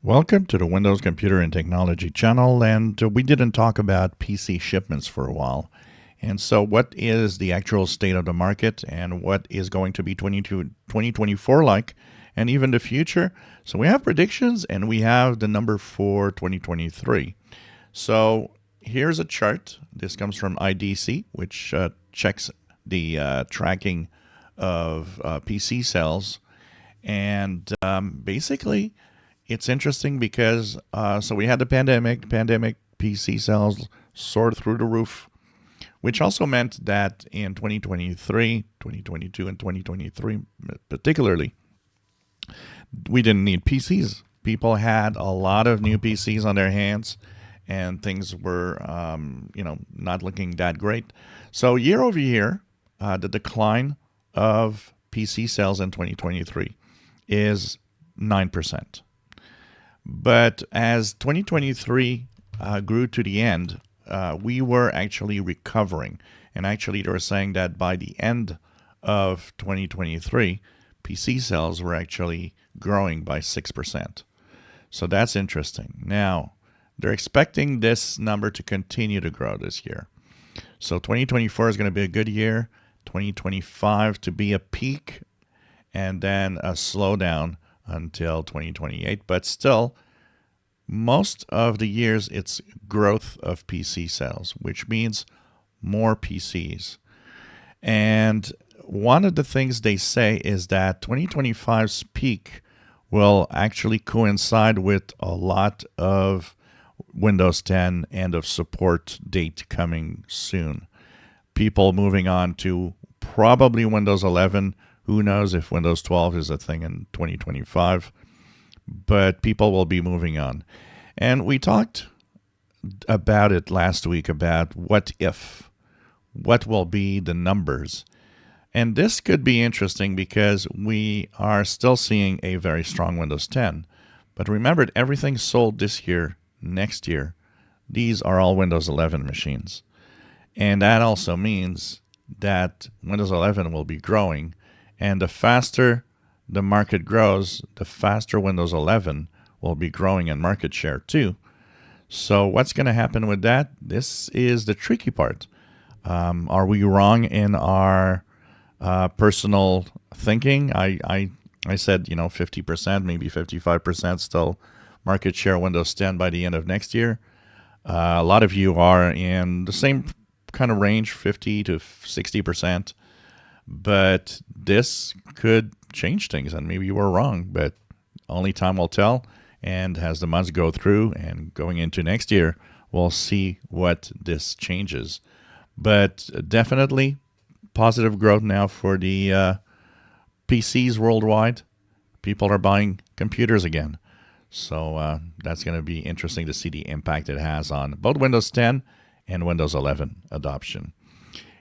Welcome to the Windows Computer and Technology channel, and we didn't talk about PC shipments for a while. And so what is the actual state of the market and what is going to be 2024 like, and even the future? So we have predictions and we have the number for 2023. So here's a chart. This comes from IDC, which checks the tracking of PC sales. And basically, it's interesting because so we had the pandemic. PC sales soared through the roof, which also meant that in 2023, 2022, and 2023 particularly, we didn't need PCs. People had a lot of new PCs on their hands, and things were, not looking that great. So year over year, the decline of PC sales in 2023 is 9%. But as 2023 grew to the end, we were actually recovering. And actually, they were saying that by the end of 2023, PC sales were actually growing by 6%. So that's interesting. Now, they're expecting this number to continue to grow this year. So 2024 is going to be a good year, 2025 to be a peak, and then a slowdown until 2028. But still, most of the years, it's growth of PC sales, which means more PCs. And one of the things they say is that 2025's peak will actually coincide with a lot of Windows 10 end of support date coming soon. People moving on to probably Windows 11. Who knows if Windows 12 is a thing in 2025, but people will be moving on. And we talked about it last week about what will be the numbers. And this could be interesting because we are still seeing a very strong Windows 10. But remember, everything sold this year, next year, these are all Windows 11 machines. And that also means that Windows 11 will be growing. And the faster the market grows, the faster Windows 11 will be growing in market share too. So what's going to happen with that? This is the tricky part. Are we wrong in our personal thinking? I said, 50%, maybe 55% still market share Windows 10 by the end of next year. A lot of you are in the same kind of range, 50 to 60%. But this could change things, and maybe you were wrong, but only time will tell. And as the months go through and going into next year, we'll see what this changes. But definitely positive growth now for the PCs worldwide. People are buying computers again. So that's going to be interesting to see the impact it has on both Windows 10 and Windows 11 adoption.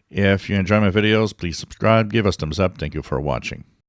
If you enjoy my videos, please subscribe, give us thumbs up. Thank you for watching.